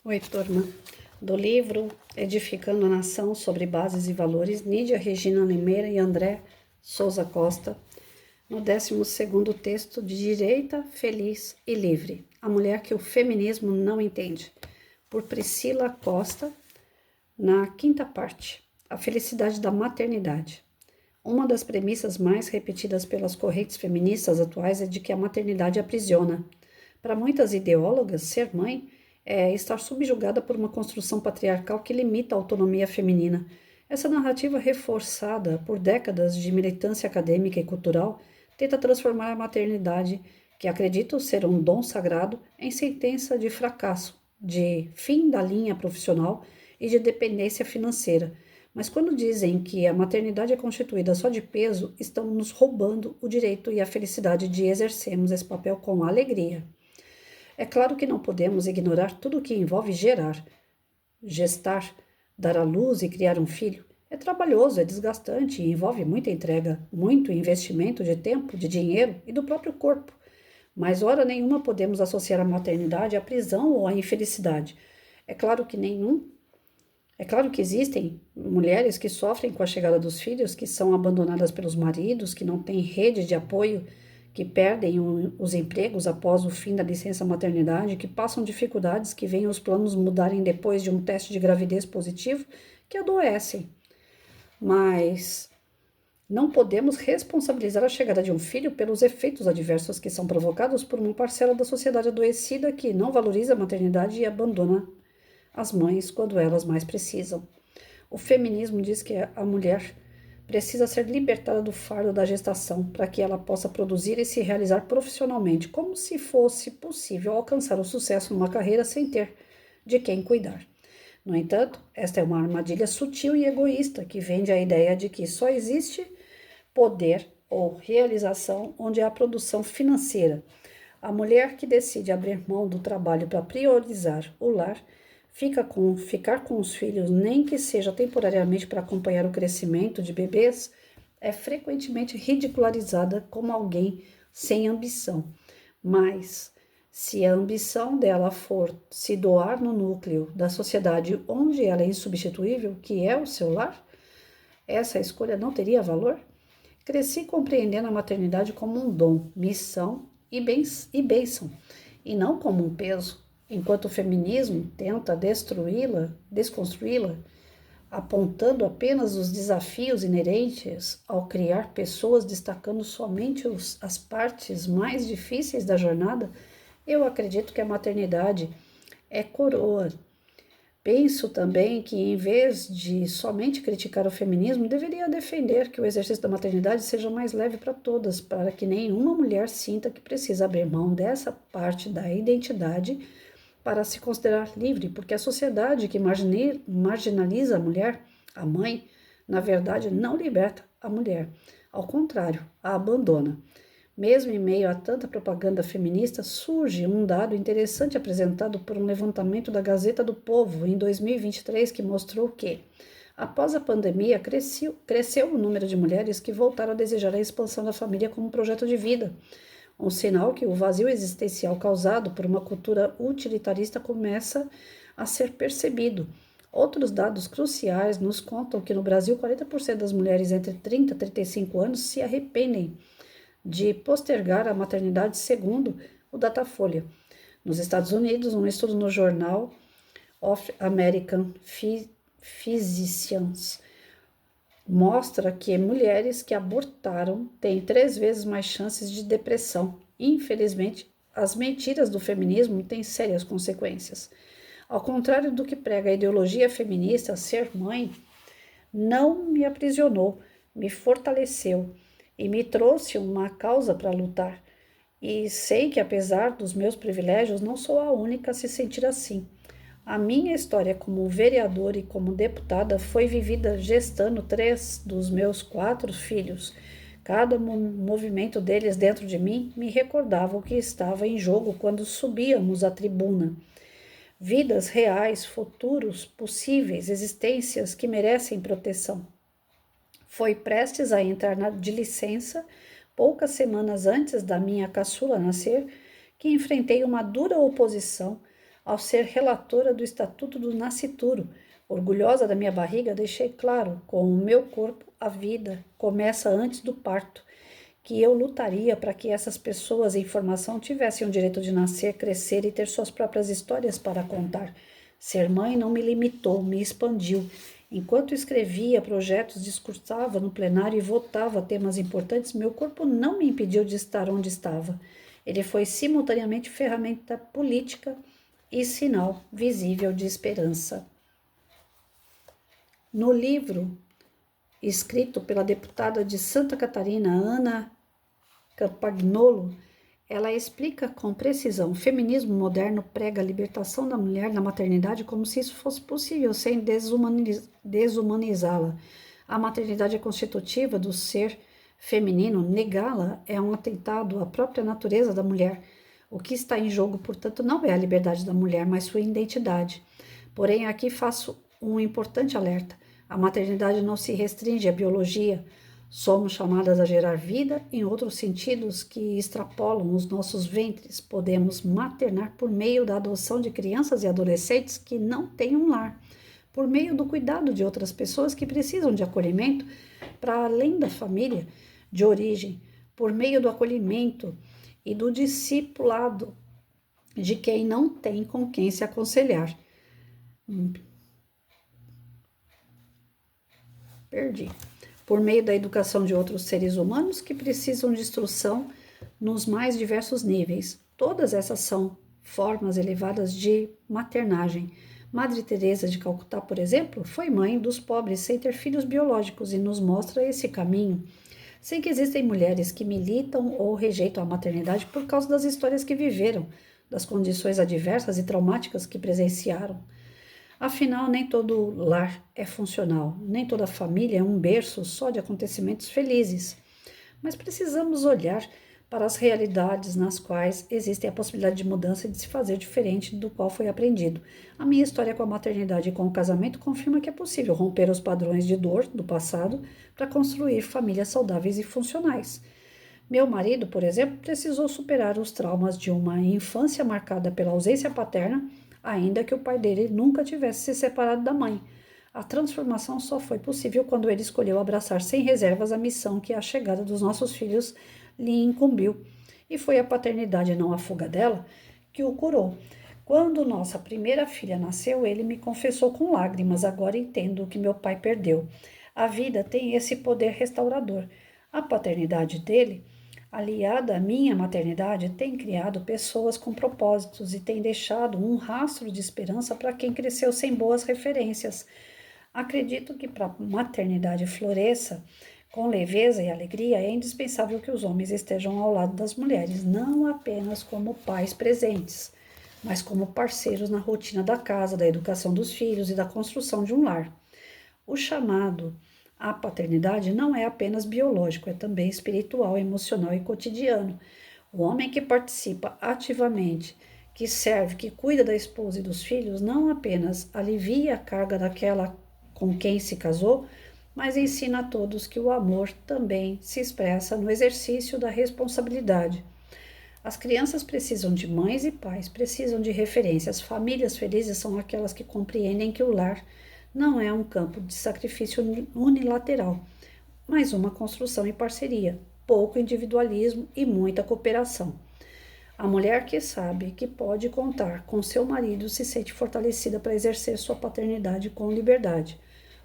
Oi, turma. Do livro Edificando a Nação sobre Bases e Valores, Nídia Regina Limeira e André Souza Costa, no 12º texto de Direita, Feliz e Livre, a mulher que o feminismo não entende, por Priscila Costa, na 5ª parte, a felicidade da maternidade. Uma das premissas mais repetidas pelas correntes feministas atuais é de que a maternidade aprisiona. Para muitas ideólogas, ser mãe é estar subjugada por uma construção patriarcal que limita a autonomia feminina. Essa narrativa, reforçada por décadas de militância acadêmica e cultural, tenta transformar a maternidade, que acredito ser um dom sagrado, em sentença de fracasso, de fim da linha profissional e de dependência financeira. Mas quando dizem que a maternidade é constituída só de peso, estão nos roubando o direito e a felicidade de exercermos esse papel com alegria. É claro que não podemos ignorar tudo o que envolve gerar, gestar, dar à luz e criar um filho. É trabalhoso, é desgastante e envolve muita entrega, muito investimento de tempo, de dinheiro e do próprio corpo. Mas hora nenhuma podemos associar a maternidade à prisão ou à infelicidade. É claro que existem mulheres que sofrem com a chegada dos filhos, que são abandonadas pelos maridos, que não têm rede de apoio, que perdem os empregos após o fim da licença maternidade, que passam dificuldades, que veem os planos mudarem depois de um teste de gravidez positivo, que adoecem. Mas não podemos responsabilizar a chegada de um filho pelos efeitos adversos que são provocados por uma parcela da sociedade adoecida que não valoriza a maternidade e abandona as mães quando elas mais precisam. O feminismo diz que a mulher precisa ser libertada do fardo da gestação para que ela possa produzir e se realizar profissionalmente, como se fosse possível alcançar o sucesso numa carreira sem ter de quem cuidar. No entanto, esta é uma armadilha sutil e egoísta que vende a ideia de que só existe poder ou realização onde há produção financeira. A mulher que decide abrir mão do trabalho para priorizar o lar ficar com os filhos, nem que seja temporariamente para acompanhar o crescimento de bebês, é frequentemente ridicularizada como alguém sem ambição. Mas, se a ambição dela for se doar no núcleo da sociedade onde ela é insubstituível, que é o seu lar, essa escolha não teria valor? Cresci compreendendo a maternidade como um dom, missão e bênção, e não como um peso. Enquanto o feminismo tenta desconstruí-la, apontando apenas os desafios inerentes ao criar pessoas destacando somente as partes mais difíceis da jornada, eu acredito que a maternidade é coroa. Penso também que, em vez de somente criticar o feminismo, deveria defender que o exercício da maternidade seja mais leve para todas, para que nenhuma mulher sinta que precisa abrir mão dessa parte da identidade para se considerar livre, porque a sociedade que marginaliza a mulher, a mãe, na verdade não liberta a mulher. Ao contrário, a abandona. Mesmo em meio a tanta propaganda feminista, surge um dado interessante apresentado por um levantamento da Gazeta do Povo em 2023 que mostrou que, após a pandemia, cresceu o número de mulheres que voltaram a desejar a expansão da família como projeto de vida. Um sinal que o vazio existencial causado por uma cultura utilitarista começa a ser percebido. Outros dados cruciais nos contam que no Brasil 40% das mulheres entre 30 e 35 anos se arrependem de postergar a maternidade, segundo o Datafolha. Nos Estados Unidos, um estudo no jornal of American Physicians mostra que mulheres que abortaram têm 3 vezes mais chances de depressão. Infelizmente, as mentiras do feminismo têm sérias consequências. Ao contrário do que prega a ideologia feminista, ser mãe não me aprisionou, me fortaleceu e me trouxe uma causa para lutar. E sei que, apesar dos meus privilégios, não sou a única a se sentir assim. A minha história como vereadora e como deputada foi vivida gestando 3 dos meus 4 filhos. Cada movimento deles dentro de mim me recordava o que estava em jogo quando subíamos à tribuna. Vidas reais, futuros, possíveis, existências que merecem proteção. Foi prestes a entrar de licença, poucas semanas antes da minha caçula nascer, que enfrentei uma dura oposição ao ser relatora do Estatuto do Nascituro. Orgulhosa da minha barriga, deixei claro, com o meu corpo, a vida começa antes do parto, que eu lutaria para que essas pessoas em formação tivessem o direito de nascer, crescer e ter suas próprias histórias para contar. Ser mãe não me limitou, me expandiu. Enquanto escrevia projetos, discursava no plenário e votava temas importantes, meu corpo não me impediu de estar onde estava. Ele foi simultaneamente ferramenta política e sinal visível de esperança. No livro, escrito pela deputada de Santa Catarina, Ana Campagnolo, ela explica com precisão: o feminismo moderno prega a libertação da mulher na maternidade como se isso fosse possível, sem desumanizá-la. A maternidade é constitutiva do ser feminino, negá-la é um atentado à própria natureza da mulher. O que está em jogo, portanto, não é a liberdade da mulher, mas sua identidade. Porém, aqui faço um importante alerta: a maternidade não se restringe à biologia. Somos chamadas a gerar vida em outros sentidos que extrapolam os nossos ventres. Podemos maternar por meio da adoção de crianças e adolescentes que não têm um lar, por meio do cuidado de outras pessoas que precisam de acolhimento para além da família de origem, por meio do acolhimento e do discipulado de quem não tem com quem se aconselhar. Por meio da educação de outros seres humanos que precisam de instrução nos mais diversos níveis. Todas essas são formas elevadas de maternagem. Madre Teresa de Calcutá, por exemplo, foi mãe dos pobres sem ter filhos biológicos e nos mostra esse caminho. Sei que existem mulheres que militam ou rejeitam a maternidade por causa das histórias que viveram, das condições adversas e traumáticas que presenciaram. Afinal, nem todo lar é funcional, nem toda família é um berço só de acontecimentos felizes. Mas precisamos olhar para as realidades nas quais existe a possibilidade de mudança e de se fazer diferente do qual foi aprendido. A minha história com a maternidade e com o casamento confirma que é possível romper os padrões de dor do passado para construir famílias saudáveis e funcionais. Meu marido, por exemplo, precisou superar os traumas de uma infância marcada pela ausência paterna, ainda que o pai dele nunca tivesse se separado da mãe. A transformação só foi possível quando ele escolheu abraçar sem reservas a missão que a chegada dos nossos filhos lhe incumbiu. E foi a paternidade, não a fuga dela, que o curou. Quando nossa primeira filha nasceu, ele me confessou com lágrimas: agora entendo o que meu pai perdeu. A vida tem esse poder restaurador. A paternidade dele, aliada à minha maternidade, tem criado pessoas com propósitos e tem deixado um rastro de esperança para quem cresceu sem boas referências. Acredito que para a maternidade floresça com leveza e alegria, é indispensável que os homens estejam ao lado das mulheres, não apenas como pais presentes, mas como parceiros na rotina da casa, da educação dos filhos e da construção de um lar. O chamado à paternidade não é apenas biológico, é também espiritual, emocional e cotidiano. O homem que participa ativamente, que serve, que cuida da esposa e dos filhos, não apenas alivia a carga daquela com quem se casou, mas ensina a todos que o amor também se expressa no exercício da responsabilidade. As crianças precisam de mães e pais, precisam de referências. Famílias felizes são aquelas que compreendem que o lar não é um campo de sacrifício unilateral, mas uma construção em parceria, pouco individualismo e muita cooperação. A mulher que sabe que pode contar com seu marido se sente fortalecida para exercer sua paternidade com liberdade.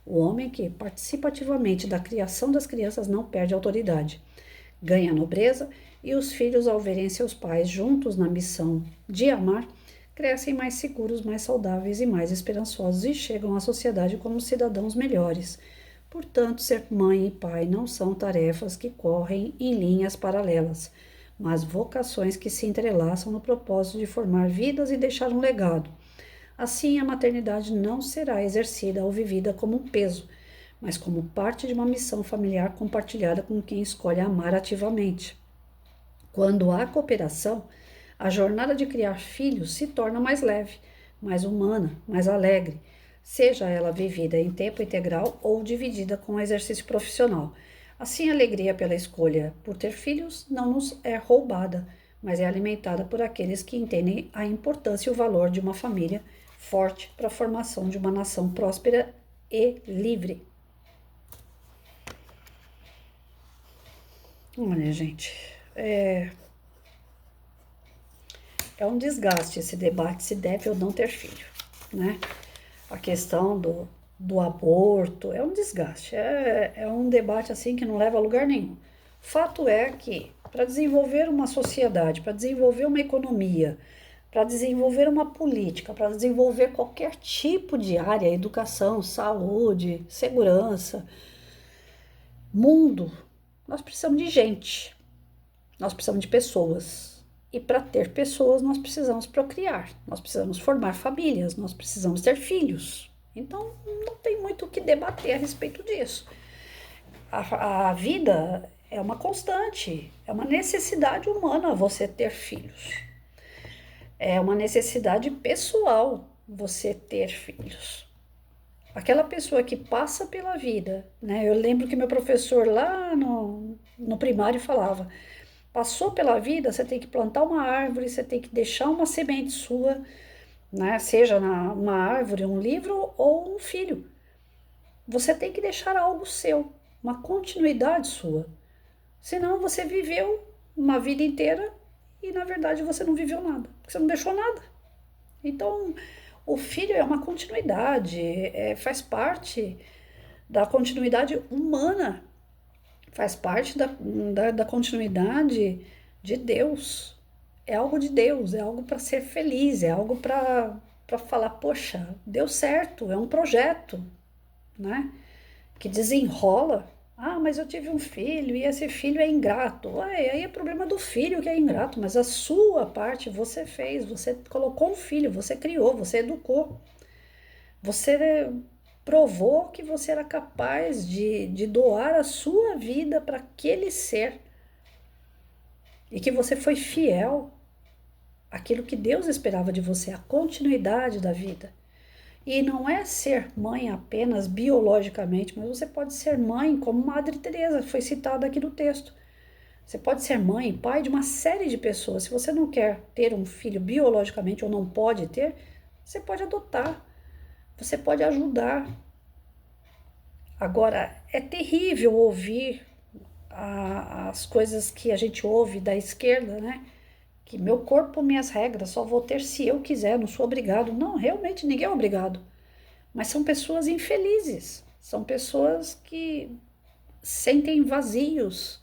O homem que participa ativamente da criação das crianças não perde autoridade, ganha nobreza, e os filhos, ao verem seus pais juntos na missão de amar, crescem mais seguros, mais saudáveis e mais esperançosos e chegam à sociedade como cidadãos melhores. Portanto, ser mãe e pai não são tarefas que correm em linhas paralelas, mas vocações que se entrelaçam no propósito de formar vidas e deixar um legado. Assim, a maternidade não será exercida ou vivida como um peso, mas como parte de uma missão familiar compartilhada com quem escolhe amar ativamente. Quando há cooperação, a jornada de criar filhos se torna mais leve, mais humana, mais alegre, seja ela vivida em tempo integral ou dividida com o exercício profissional. Assim, a alegria pela escolha por ter filhos não nos é roubada, mas é alimentada por aqueles que entendem a importância e o valor de uma família forte para a formação de uma nação próspera e livre. Olha, gente, é um desgaste esse debate se deve ou não ter filho, né? A questão do aborto é um desgaste, é um debate assim que não leva a lugar nenhum. Fato é que para desenvolver uma sociedade, para desenvolver uma economia, para desenvolver uma política, para desenvolver qualquer tipo de área, educação, saúde, segurança, mundo, nós precisamos de gente, nós precisamos de pessoas. E para ter pessoas, nós precisamos procriar, nós precisamos formar famílias, nós precisamos ter filhos. Então, não tem muito o que debater a respeito disso. A vida é uma constante, é uma necessidade humana você ter filhos. É uma necessidade pessoal você ter filhos. Aquela pessoa que passa pela vida, né? Eu lembro que meu professor lá no primário falava: passou pela vida, você tem que plantar uma árvore, você tem que deixar uma semente sua, né? Seja uma árvore, um livro ou um filho. Você tem que deixar algo seu, uma continuidade sua. Senão você viveu uma vida inteira e na verdade você não viveu nada, porque você não deixou nada. Então, o filho é uma continuidade, faz parte da continuidade humana, faz parte da continuidade de Deus. É algo de Deus, é algo para ser feliz, é algo para falar, poxa, deu certo, é um projeto, né? Que desenrola. Ah, mas eu tive um filho e esse filho é ingrato. Ué, aí é problema do filho que é ingrato, mas a sua parte você fez, você colocou um filho, você criou, você educou. Você provou que você era capaz de doar a sua vida para aquele ser e que você foi fiel àquilo que Deus esperava de você, a continuidade da vida. E não é ser mãe apenas biologicamente, mas você pode ser mãe como Madre Teresa, foi citada aqui no texto. Você pode ser mãe, pai de uma série de pessoas. Se você não quer ter um filho biologicamente ou não pode ter, você pode adotar, você pode ajudar. Agora, é terrível ouvir as coisas que a gente ouve da esquerda, né? Que meu corpo, minhas regras, só vou ter se eu quiser, não sou obrigado. Não, realmente ninguém é obrigado. Mas são pessoas infelizes, são pessoas que sentem vazios,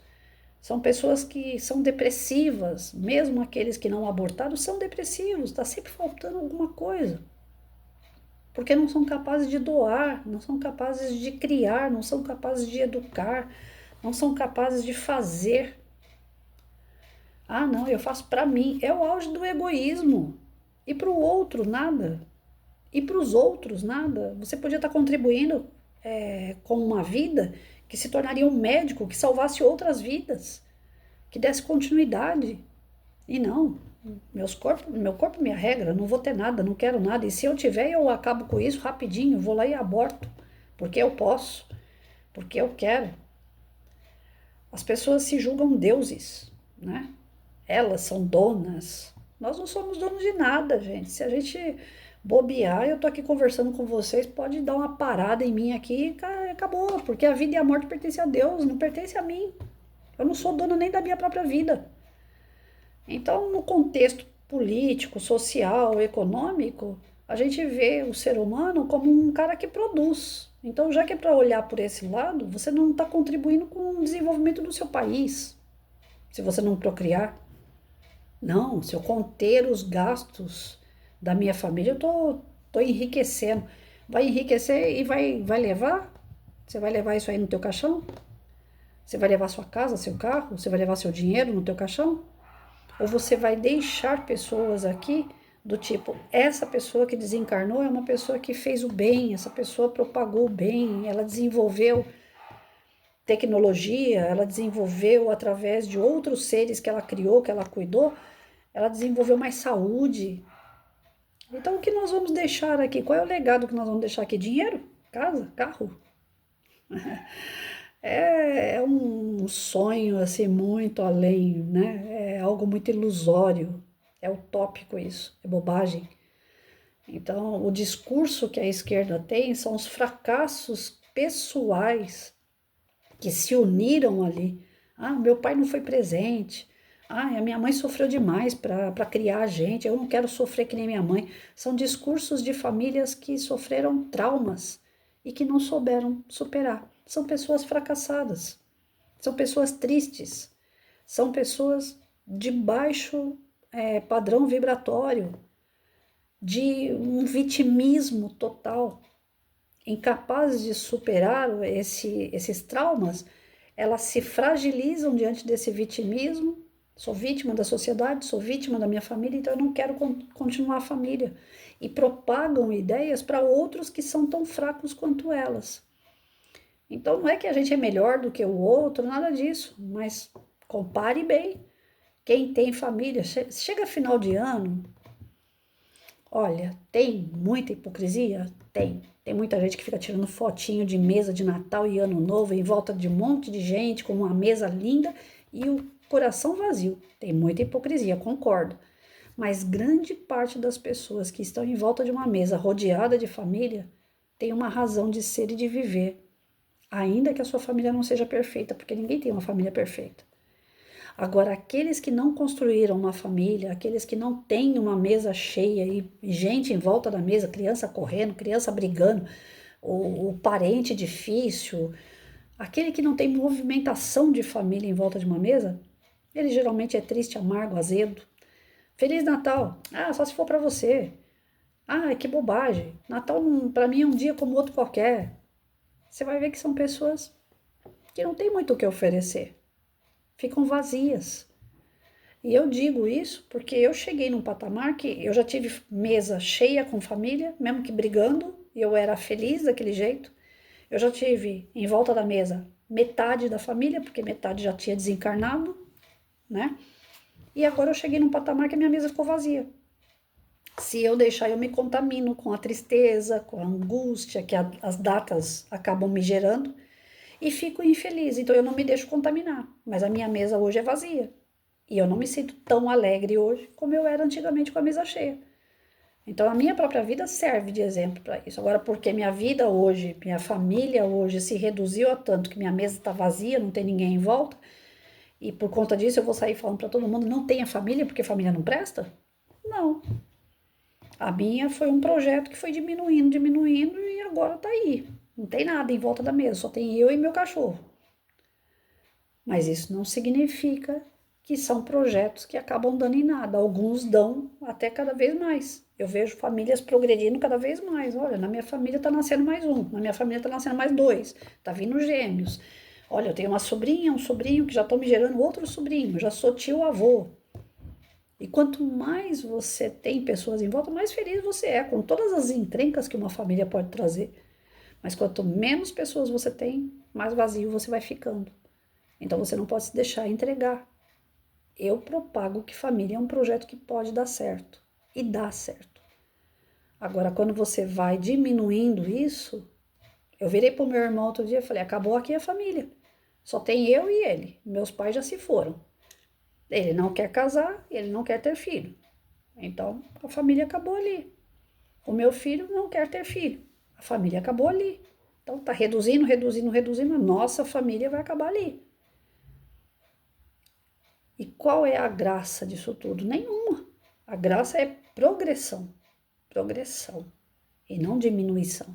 são pessoas que são depressivas, mesmo aqueles que não abortaram são depressivos, está sempre faltando alguma coisa. Porque não são capazes de doar, não são capazes de criar, não são capazes de educar, não são capazes de fazer. Ah, não, eu faço para mim. É o auge do egoísmo. E para o outro, nada. E para os outros, nada. Você podia estar contribuindo com uma vida que se tornaria um médico que salvasse outras vidas, que desse continuidade. E não, meu corpo, minha regra, não vou ter nada, não quero nada. E se eu tiver, eu acabo com isso rapidinho, vou lá e aborto, porque eu posso, porque eu quero. As pessoas se julgam deuses, né? Elas são donas. Nós não somos donos de nada, gente. Se a gente bobear, eu tô aqui conversando com vocês, pode dar uma parada em mim aqui e acabou, porque a vida e a morte pertencem a Deus, não pertence a mim. Eu não sou dona nem da minha própria vida. Então, no contexto político, social, econômico, a gente vê o ser humano como um cara que produz. Então, já que é para olhar por esse lado, você não está contribuindo com o desenvolvimento do seu país, se você não procriar. Não, se eu conter os gastos da minha família, eu tô enriquecendo. Vai enriquecer e vai levar? Você vai levar isso aí no teu caixão? Você vai levar sua casa, seu carro? Você vai levar seu dinheiro no teu caixão? Ou você vai deixar pessoas aqui do tipo, essa pessoa que desencarnou é uma pessoa que fez o bem, essa pessoa propagou o bem, ela desenvolveu tecnologia, ela desenvolveu através de outros seres que ela criou, que ela cuidou, ela desenvolveu mais saúde. Então, o que nós vamos deixar aqui? Qual é o legado que nós vamos deixar aqui? Dinheiro? Casa? Carro? É um sonho assim muito além, né? É algo muito ilusório, é utópico isso, é bobagem. Então, o discurso que a esquerda tem são os fracassos pessoais que se uniram ali. Ah, meu pai não foi presente. Ah, a minha mãe sofreu demais para criar a gente. Eu não quero sofrer que nem minha mãe. São discursos de famílias que sofreram traumas e que não souberam superar. São pessoas fracassadas. São pessoas tristes. São pessoas de baixo padrão vibratório, de um vitimismo total, incapazes de superar esses traumas, elas se fragilizam diante desse vitimismo. Sou vítima da sociedade, sou vítima da minha família, então eu não quero continuar a família. E propagam ideias para outros que são tão fracos quanto elas. Então não é que a gente é melhor do que o outro, nada disso, mas compare bem. Quem tem família, chega final de ano, olha, tem muita hipocrisia? Tem. Tem muita gente que fica tirando fotinho de mesa de Natal e Ano Novo em volta de um monte de gente com uma mesa linda e o coração vazio. Tem muita hipocrisia, concordo. Mas grande parte das pessoas que estão em volta de uma mesa rodeada de família tem uma razão de ser e de viver, ainda que a sua família não seja perfeita, porque ninguém tem uma família perfeita. Agora, aqueles que não construíram uma família, aqueles que não têm uma mesa cheia e gente em volta da mesa, criança correndo, criança brigando, o parente difícil, aquele que não tem movimentação de família em volta de uma mesa, ele geralmente é triste, amargo, azedo. Feliz Natal! Ah, só se for para você. Ah, que bobagem. Natal para mim é um dia como outro qualquer. Você vai ver que são pessoas que não têm muito o que oferecer. Ficam vazias. E eu digo isso porque eu cheguei num patamar que eu já tive mesa cheia com família, mesmo que brigando, e eu era feliz daquele jeito. Eu já tive em volta da mesa metade da família, porque metade já tinha desencarnado, né? E agora eu cheguei num patamar que a minha mesa ficou vazia. Se eu deixar, eu me contamino com a tristeza, com a angústia que as datas acabam me gerando e fico infeliz. Então eu não me deixo contaminar, mas a minha mesa hoje é vazia. E eu não me sinto tão alegre hoje como eu era antigamente com a mesa cheia. Então a minha própria vida serve de exemplo para isso. Agora, porque minha vida hoje, minha família hoje se reduziu a tanto que minha mesa está vazia, não tem ninguém em volta, e por conta disso eu vou sair falando para todo mundo, não tenha família porque família não presta? Não. A minha foi um projeto que foi diminuindo, diminuindo e agora tá aí. Não tem nada em volta da mesa, só tem eu e meu cachorro. Mas isso não significa que são projetos que acabam dando em nada. Alguns dão até cada vez mais. Eu vejo famílias progredindo cada vez mais. Olha, na minha família está nascendo mais um, na minha família está nascendo mais dois, tá vindo gêmeos. Olha, eu tenho uma sobrinha, um sobrinho que já estão me gerando outro sobrinho, já sou tio avô. E quanto mais você tem pessoas em volta, mais feliz você é, com todas as encrencas que uma família pode trazer. Mas quanto menos pessoas você tem, mais vazio você vai ficando. Então você não pode se deixar entregar. Eu propago que família é um projeto que pode dar certo. E dá certo. Agora, quando você vai diminuindo isso, eu virei pro meu irmão outro dia e falei, acabou aqui a família. Só tem eu e ele. Meus pais já se foram. Ele não quer casar, ele não quer ter filho. Então, a família acabou ali. O meu filho não quer ter filho. A família acabou ali. Então, tá reduzindo, reduzindo, reduzindo. A nossa família vai acabar ali. E qual é a graça disso tudo? Nenhuma. A graça é progressão. Progressão. E não diminuição.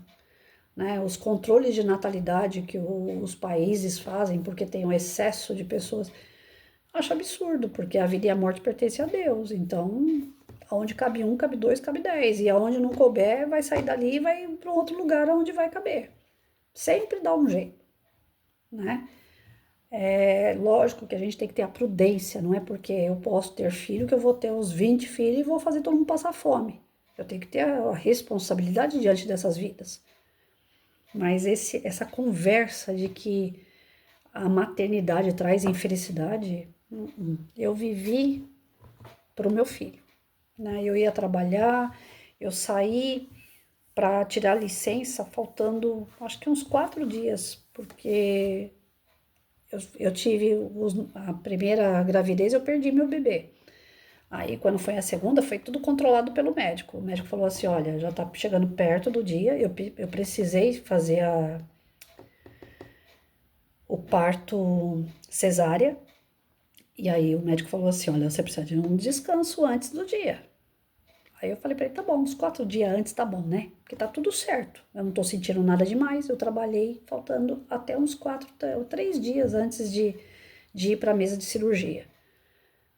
Né? Os controles de natalidade que os países fazem porque tem um excesso de pessoas, acho absurdo, porque a vida e a morte pertencem a Deus. Então, aonde cabe um, cabe dois, cabe 10. E aonde não couber, vai sair dali e vai para outro lugar onde vai caber. Sempre dá um jeito, né? É lógico que a gente tem que ter a prudência, não é porque eu posso ter filho que eu vou ter os 20 filhos e vou fazer todo mundo passar fome. Eu tenho que ter a responsabilidade diante dessas vidas. Mas essa conversa de que a maternidade traz infelicidade, eu vivi para o meu filho. Né? Eu ia trabalhar, eu saí para tirar licença faltando acho que uns 4 dias, porque eu tive a primeira gravidez, eu perdi meu bebê. Aí, quando foi a segunda, foi tudo controlado pelo médico. O médico falou assim: olha, já tá chegando perto do dia, eu precisei fazer o parto cesárea. E aí, o médico falou assim: olha, você precisa de um descanso antes do dia. Aí eu falei pra ele: tá bom, uns 4 dias antes tá bom, né? Porque tá tudo certo. Eu não tô sentindo nada demais. Eu trabalhei faltando até uns 3 dias antes de ir pra mesa de cirurgia.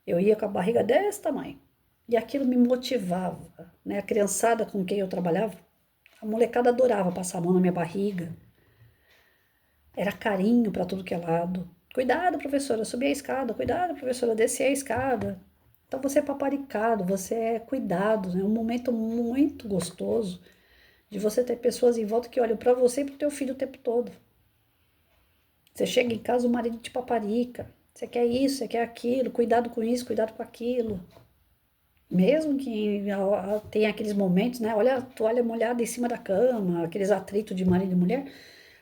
Eu ia com a barriga desse tamanho. E aquilo me motivava, né? A criançada com quem eu trabalhava, a molecada adorava passar a mão na minha barriga. Era carinho para tudo que é lado. Cuidado, professora, subir a escada. Cuidado, professora, descer a escada. Então você é paparicado, você é cuidado, né? É um momento muito gostoso de você ter pessoas em volta que olham para você e para o teu filho o tempo todo. Você chega em casa, o marido te paparica. Você quer isso, você quer aquilo, cuidado com isso, cuidado com aquilo. Mesmo que tenha aqueles momentos, né? Olha a toalha molhada em cima da cama, aqueles atritos de marido e mulher,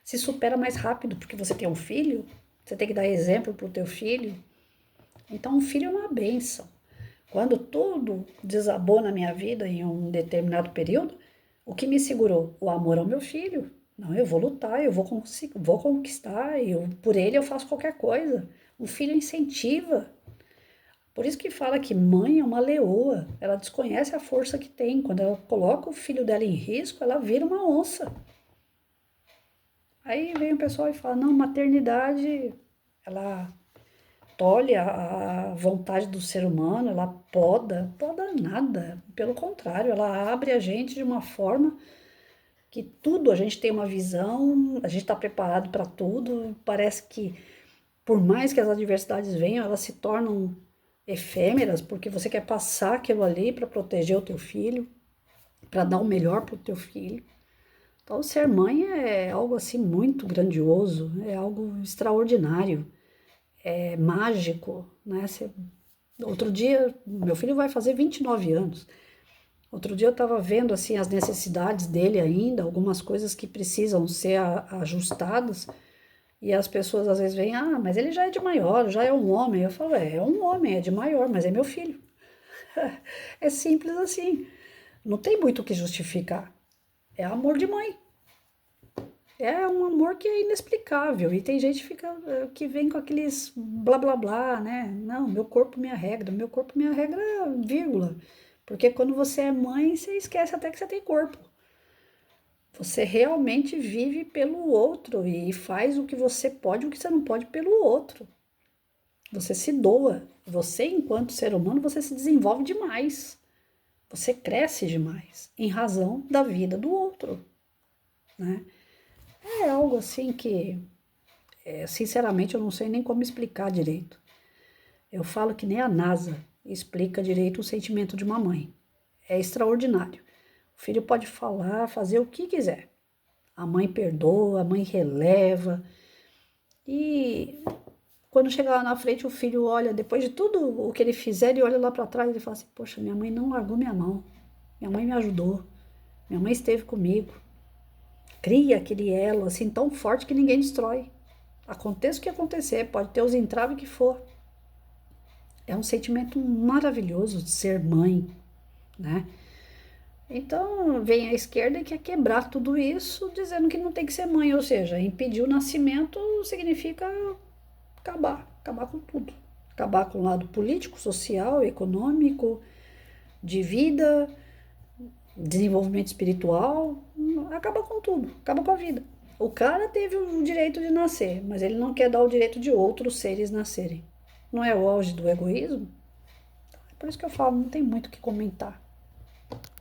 se supera mais rápido, porque você tem um filho, você tem que dar exemplo pro teu filho. Então, um filho é uma bênção. Quando tudo desabou na minha vida em um determinado período, o que me segurou? O amor ao meu filho. Não, eu vou lutar, eu vou conquistar, por ele eu faço qualquer coisa. Um filho incentiva. Por isso que fala que mãe é uma leoa. Ela desconhece a força que tem. Quando ela coloca o filho dela em risco, ela vira uma onça. Aí vem o pessoal e fala: não, maternidade, ela tolhe a vontade do ser humano, ela poda nada. Pelo contrário, ela abre a gente de uma forma que tudo, a gente tem uma visão, a gente está preparado para tudo. Parece que, por mais que as adversidades venham, elas se tornam efêmeras, porque você quer passar aquilo ali para proteger o teu filho, para dar o melhor para o teu filho. Então, ser mãe é algo assim muito grandioso, é algo extraordinário, é mágico, né? Outro dia, meu filho vai fazer 29 anos. Outro dia eu estava vendo assim as necessidades dele ainda, algumas coisas que precisam ser ajustadas. E as pessoas às vezes veem: ah, mas ele já é de maior, já é um homem. Eu falo: é um homem, é de maior, mas é meu filho. É simples assim. Não tem muito o que justificar. É amor de mãe. É um amor que é inexplicável. E tem gente que vem com aqueles blá blá blá, né? Não, meu corpo, minha regra, vírgula. Porque quando você é mãe, você esquece até que você tem corpo. Você realmente vive pelo outro e faz o que você pode e o que você não pode pelo outro. Você se doa. Você, enquanto ser humano, você se desenvolve demais. Você cresce demais em razão da vida do outro, né? É algo assim que, sinceramente, eu não sei nem como explicar direito. Eu falo que nem a NASA explica direito o sentimento de uma mãe. É extraordinário. O filho pode falar, fazer o que quiser. A mãe perdoa, a mãe releva. E quando chega lá na frente, o filho olha, depois de tudo o que ele fizer, ele olha lá para trás e ele fala assim: poxa, minha mãe não largou minha mão. Minha mãe me ajudou. Minha mãe esteve comigo. Cria aquele elo assim tão forte que ninguém destrói. Aconteça o que acontecer, pode ter os entraves que for. É um sentimento maravilhoso de ser mãe, né? Então vem a esquerda e quer quebrar tudo isso, dizendo que não tem que ser mãe, ou seja, impedir o nascimento significa acabar com tudo. Acabar com o lado político, social, econômico, de vida, desenvolvimento espiritual, acaba com tudo, acaba com a vida. O cara teve o direito de nascer, mas ele não quer dar o direito de outros seres nascerem. Não é o auge do egoísmo? É por isso que eu falo, não tem muito o que comentar.